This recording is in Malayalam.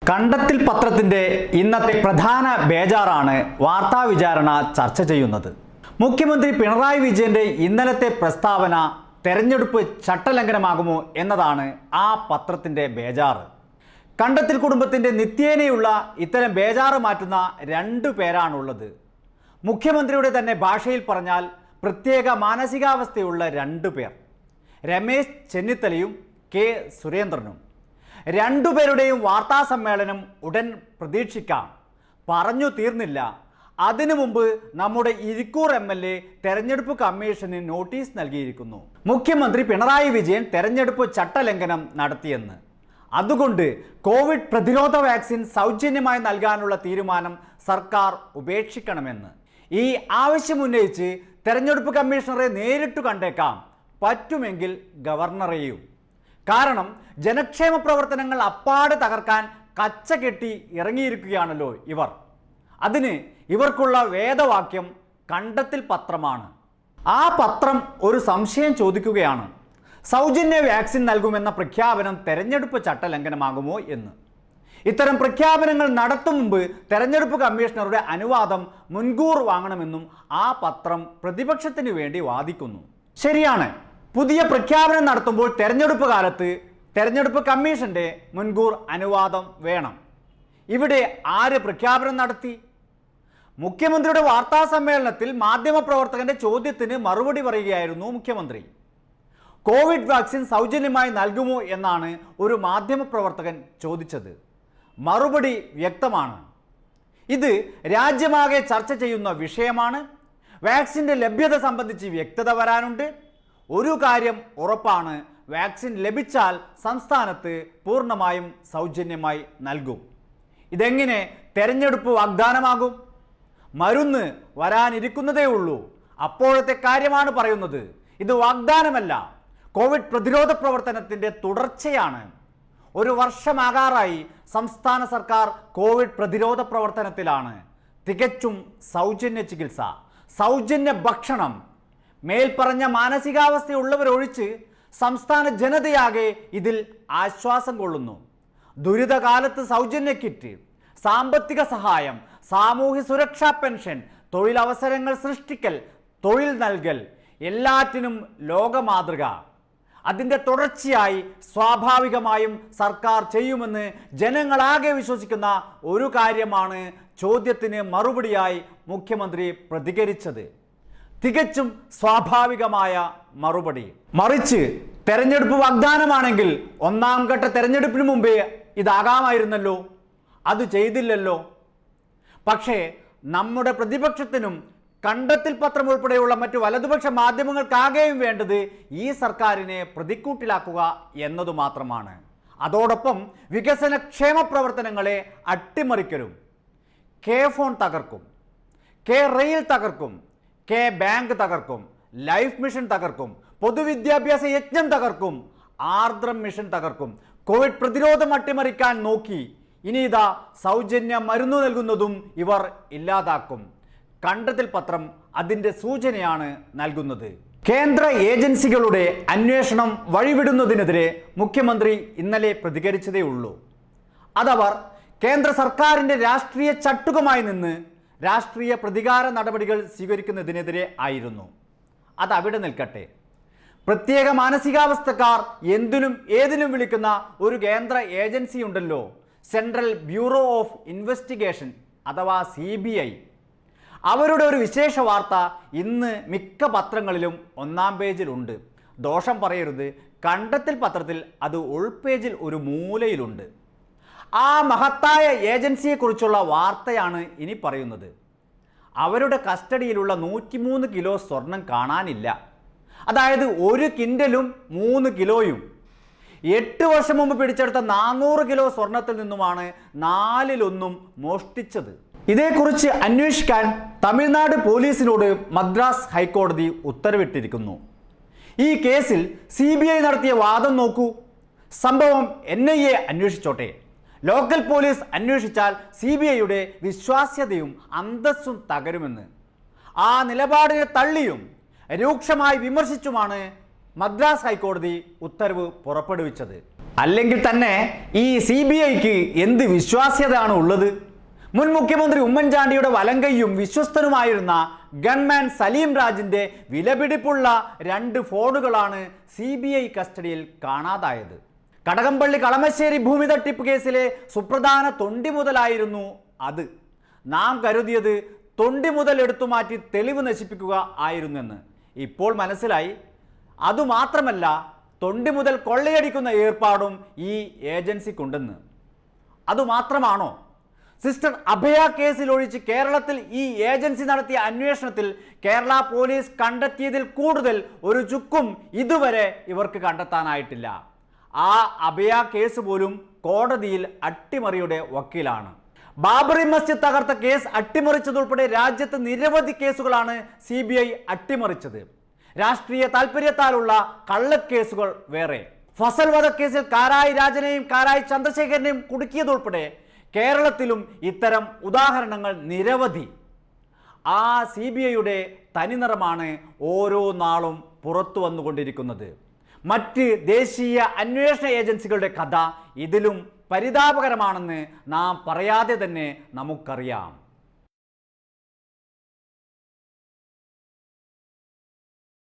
കണ്ടത്തിൽ പത്രത്തിന്റെ ഇന്നത്തെ പ്രധാന ബേജാറാണ് വാർത്താ വിചാരണ ചർച്ച ചെയ്യുന്നത്. മുഖ്യമന്ത്രി പിണറായി വിജയന്റെ ഇന്നലത്തെ പ്രസ്താവന തെരഞ്ഞെടുപ്പ് ചട്ടലംഘനമാകുമോ എന്നതാണ് ആ പത്രത്തിന്റെ ബേജാറ്. കണ്ടത്തിൽ കുടുംബത്തിന്റെ നിത്യേനയുള്ള ഇത്തരം ബേജാറ് മാറ്റുന്ന രണ്ടു പേരാണുള്ളത്. മുഖ്യമന്ത്രിയുടെ തന്നെ ഭാഷയിൽ പറഞ്ഞാൽ പ്രത്യേക മാനസികാവസ്ഥയുള്ള രണ്ടു പേർ, രമേശ് ചെന്നിത്തലയും കെ സുരേന്ദ്രനും. രണ്ടുപേരുടെയും വാർത്താ സമ്മേളനം ഉടൻ പ്രതീക്ഷിക്കാം. പറഞ്ഞു തീർന്നില്ല. അതിനു മുമ്പ് നമ്മുടെ ഇരിക്കൂർ MLA തെരഞ്ഞെടുപ്പ് കമ്മീഷന് നോട്ടീസ് നൽകിയിരിക്കുന്നു. മുഖ്യമന്ത്രി പിണറായി വിജയൻ തെരഞ്ഞെടുപ്പ് ചട്ടലംഘനം നടത്തിയെന്ന്. അതുകൊണ്ട് കോവിഡ് പ്രതിരോധ വാക്സിൻ സൗജന്യമായി നൽകാനുള്ള തീരുമാനം സർക്കാർ ഉപേക്ഷിക്കണമെന്ന്. ഈ ആവശ്യമുന്നയിച്ച് തെരഞ്ഞെടുപ്പ് കമ്മീഷണറെ നേരിട്ട് കണ്ടേക്കാം, പറ്റുമെങ്കിൽ ഗവർണറെയും. കാരണം ജനക്ഷേമ പ്രവർത്തനങ്ങൾ അപ്പാടെ തകർക്കാൻ കച്ച കെട്ടി ഇറങ്ങിയിരിക്കുകയാണല്ലോ ഇവർ. അതിന് ഇവർക്കുള്ള വേദവാക്യം കണ്ടത്തിൽ പത്രമാണ്. ആ പത്രം ഒരു സംശയം ചോദിക്കുകയാണ്: സൗജന്യ വാക്സിൻ നൽകുമെന്ന പ്രഖ്യാപനം തെരഞ്ഞെടുപ്പ് ചട്ടലംഘനമാകുമോ എന്ന്. ഇത്തരം പ്രഖ്യാപനങ്ങൾ നടത്തും മുമ്പ് തെരഞ്ഞെടുപ്പ് കമ്മീഷണറുടെ അനുവാദം മുൻകൂർ വാങ്ങണമെന്നും ആ പത്രം പ്രതിപക്ഷത്തിന് വേണ്ടി വാദിക്കുന്നു. ശരിയാണ്, പുതിയ പ്രഖ്യാപനം നടത്തുമ്പോൾ തെരഞ്ഞെടുപ്പ് കാലത്ത് തെരഞ്ഞെടുപ്പ് കമ്മീഷന്റെ മുൻകൂർ അനുവാദം വേണം. ഇവിടെ ആര് പ്രഖ്യാപനം നടത്തി? മുഖ്യമന്ത്രിയുടെ വാർത്താ സമ്മേളനത്തിൽ മാധ്യമപ്രവർത്തകന്റെ ചോദ്യത്തിന് മറുപടി പറയുകയായിരുന്നു മുഖ്യമന്ത്രി. കോവിഡ് വാക്സിൻ സൗജന്യമായി നൽകുമോ എന്നാണ് ഒരു മാധ്യമപ്രവർത്തകൻ ചോദിച്ചത്. മറുപടി വ്യക്തമാണ്. ഇത് രാജ്യമാകെ ചർച്ച ചെയ്യുന്ന വിഷയമാണ്. വാക്സിൻ്റെ ലഭ്യത സംബന്ധിച്ച് വ്യക്തത വരാനുണ്ട്. ഒരു കാര്യം ഉറപ്പാണ്: വാക്സിൻ ലഭിച്ചാൽ സംസ്ഥാനത്ത് പൂർണ്ണമായും സൗജന്യമായി നൽകും. ഇതെങ്ങനെ തെരഞ്ഞെടുപ്പ് വാഗ്ദാനമാകും? മരുന്ന് വരാനിരിക്കുന്നതേ ഉള്ളൂ. അപ്പോഴത്തെ കാര്യമാണ് പറയുന്നത്. ഇത് വാഗ്ദാനമല്ല, കോവിഡ് പ്രതിരോധ പ്രവർത്തനത്തിൻ്റെ തുടർച്ചയാണ്. ഒരു വർഷമാകാറായി സംസ്ഥാന സർക്കാർ കോവിഡ് പ്രതിരോധ പ്രവർത്തനത്തിലാണ്. തികച്ചും സൗജന്യ ചികിത്സ, സൗജന്യ ഭക്ഷണം, മേൽപ്പറഞ്ഞ മാനസികാവസ്ഥയുള്ളവരൊഴിച്ച് സംസ്ഥാന ജനതയാകെ ഇതിൽ ആശ്വാസം കൊള്ളുന്നു. ദുരിതകാലത്ത് സൗജന്യ കിറ്റ്, സാമ്പത്തിക സഹായം, സാമൂഹ്യ സുരക്ഷാ പെൻഷൻ, തൊഴിലവസരങ്ങൾ സൃഷ്ടിക്കൽ, തൊഴിൽ നൽകൽ, എല്ലാറ്റിനും ലോകമാതൃക. അതിൻ്റെ തുടർച്ചയായി സ്വാഭാവികമായും സർക്കാർ ചെയ്യുമെന്ന് ജനങ്ങളാകെ വിശ്വസിക്കുന്ന ഒരു കാര്യമാണ് ചോദ്യത്തിന് മറുപടിയായി മുഖ്യമന്ത്രി പ്രതികരിച്ചത്. തികച്ചും സ്വാഭാവികമായ മറുപടി. മറിച്ച് തെരഞ്ഞെടുപ്പ് വാഗ്ദാനമാണെങ്കിൽ ഒന്നാം ഘട്ട തെരഞ്ഞെടുപ്പിന് മുമ്പേ ഇതാകാമായിരുന്നല്ലോ. അത് ചെയ്തില്ലല്ലോ. പക്ഷേ നമ്മുടെ പ്രതിപക്ഷത്തിനും കണ്ടത്തിൽ പത്രം ഉൾപ്പെടെയുള്ള മറ്റു വലതുപക്ഷ മാധ്യമങ്ങൾക്കാകെയും വേണ്ടത് ഈ സർക്കാരിനെ പ്രതിക്കൂട്ടിലാക്കുക എന്നതു മാത്രമാണ്. അതോടൊപ്പം വികസന ക്ഷേമ പ്രവർത്തനങ്ങളെ അട്ടിമറിക്കലും. കെ ഫോൺ തകർക്കും, കെ റെയിൽ തകർക്കും, കെ ബാങ്ക് തകർക്കും, ലൈഫ് മിഷൻ തകർക്കും, പൊതുവിദ്യാഭ്യാസ യജ്ഞം തകർക്കും, ആർദ്രം മിഷൻ തകർക്കും. കോവിഡ് പ്രതിരോധം അട്ടിമറിക്കാൻ നോക്കി. ഇനി ഇതാ സൗജന്യ മരുന്ന് നൽകുന്നതും ഇവർ ഇല്ലാതാക്കും. കണ്ടത്തിൽ പത്രം അതിൻ്റെ സൂചനയാണ് നൽകുന്നത്. കേന്ദ്ര ഏജൻസികളുടെ അന്വേഷണം വഴിവിടുന്നതിനെതിരെ മുഖ്യമന്ത്രി ഇന്നലെ പ്രതികരിച്ചതേ ഉള്ളൂ. അതവർ കേന്ദ്ര സർക്കാരിൻ്റെ രാഷ്ട്രീയ ചട്ടുകമായി നിന്ന് രാഷ്ട്രീയ പ്രതികാര നടപടികൾ സ്വീകരിക്കുന്നതിനെതിരെ ആയിരുന്നു. അതവിടെ നിൽക്കട്ടെ. പ്രത്യേക മാനസികാവസ്ഥക്കാർ എന്തിനും ഏതിനും വിളിക്കുന്ന ഒരു കേന്ദ്ര ഏജൻസി ഉണ്ടല്ലോ, സെൻട്രൽ ബ്യൂറോ ഓഫ് ഇൻവെസ്റ്റിഗേഷൻ അഥവാ CBI. അവരുടെ ഒരു വിശേഷ വാർത്ത ഇന്ന് മിക്ക പത്രങ്ങളിലും ഒന്നാം പേജിലുണ്ട്. ദോഷം പറയരുത്, കണ്ടത്തിൽ പത്രത്തിൽ അത് ഉൾപേജിൽ ഒരു മൂലയിലുണ്ട്. ആ മഹത്തായ ഏജൻസിയെക്കുറിച്ചുള്ള വാർത്തയാണ് ഇനി പറയുന്നത്. അവരുടെ കസ്റ്റഡിയിലുള്ള 103 കിലോ സ്വർണം കാണാനില്ല. അതായത് 1 കിൻഡലും 3 കിലോയും. 8 വർഷം മുമ്പ് പിടിച്ചെടുത്ത 400 കിലോ സ്വർണത്തിൽ നിന്നുമാണ് 1/4 മോഷ്ടിച്ചത്. ഇതേക്കുറിച്ച് അന്വേഷിക്കാൻ തമിഴ്നാട് പോലീസിനോട് മദ്രാസ് ഹൈക്കോടതി ഉത്തരവിട്ടിരിക്കുന്നു. ഈ കേസിൽ CBI നടത്തിയ വാദം നോക്കൂ. സംഭവം NIA അന്വേഷിച്ചോട്ടെ. ലോക്കൽ പോലീസ് അന്വേഷിച്ചാൽ CBIയുടെ വിശ്വാസ്യതയും അന്തസ്സും തകരുമെന്ന്. ആ നിലപാടിനെ തള്ളിയും രൂക്ഷമായി വിമർശിച്ചുമാണ് മദ്രാസ് ഹൈക്കോടതി ഉത്തരവ് പുറപ്പെടുവിച്ചത്. അല്ലെങ്കിൽ തന്നെ ഈ CBIക്ക് എന്ത് വിശ്വാസ്യതയാണ് ഉള്ളത്? മുൻ മുഖ്യമന്ത്രി ഉമ്മൻചാണ്ടിയുടെ വലങ്കയ്യും വിശ്വസ്തനുമായിരുന്ന ഗൺമാൻ സലീം രാജിന്റെ വിലപിടിപ്പുള്ള 2 ഫോണുകളാണ് CBI കസ്റ്റഡിയിൽ കാണാതായത്. കടകംപള്ളി കളമശ്ശേരി ഭൂമി തട്ടിപ്പ് കേസിലെ സുപ്രധാന തൊണ്ടി മുതലായിരുന്നു അത്. നാം കരുതിയത് തൊണ്ടി മുതൽ എടുത്തു മാറ്റി തെളിവ് നശിപ്പിക്കുക ആയിരുന്നെന്ന്. ഇപ്പോൾ മനസ്സിലായി, അതുമാത്രമല്ല തൊണ്ടി മുതൽ കൊള്ളയടിക്കുന്ന ഏർപ്പാടും ഈ ഏജൻസിക്കുണ്ടെന്ന്. അതുമാത്രമാണോ? സിസ്റ്റർ അഭയ കേസിൽ ഒഴിച്ച് കേരളത്തിൽ ഈ ഏജൻസി നടത്തിയ അന്വേഷണത്തിൽ കേരള പോലീസ് കണ്ടെത്തിയതിൽ കൂടുതൽ ഒരു ചുക്കും ഇതുവരെ ഇവർക്ക് കണ്ടെത്താനായിട്ടില്ല. ആ അഭയ കേസ് പോലും കോടതിയിൽ അട്ടിമറിയുടെ വക്കീലാണ്. ബാബറി മസ്ജിദ് തകർത്ത കേസ് അട്ടിമറിച്ചതുൾപ്പെടെ രാജ്യത്ത് നിരവധി കേസുകളാണ് CBI അട്ടിമറിച്ചത്. രാഷ്ട്രീയ താല്പര്യത്താലുള്ള കള്ളക്കേസുകൾ വേറെ. ഫസൽ വധക്കേസിൽ കാരായി രാജനെയും കാരായി ചന്ദ്രശേഖരനെയും കുടുക്കിയതുൾപ്പെടെ കേരളത്തിലും ഇത്തരം ഉദാഹരണങ്ങൾ നിരവധി. ആ CBIയുടെ തനിനിറമാണ് ഓരോ നാളും പുറത്തു വന്നുകൊണ്ടിരിക്കുന്നത്. മറ്റ് ദേശീയ അന്വേഷണ ഏജൻസികളുടെ കഥ ഇതിലും പരിതാപകരമാണെന്ന് നാം പറയാതെ തന്നെ നമുക്കറിയാം.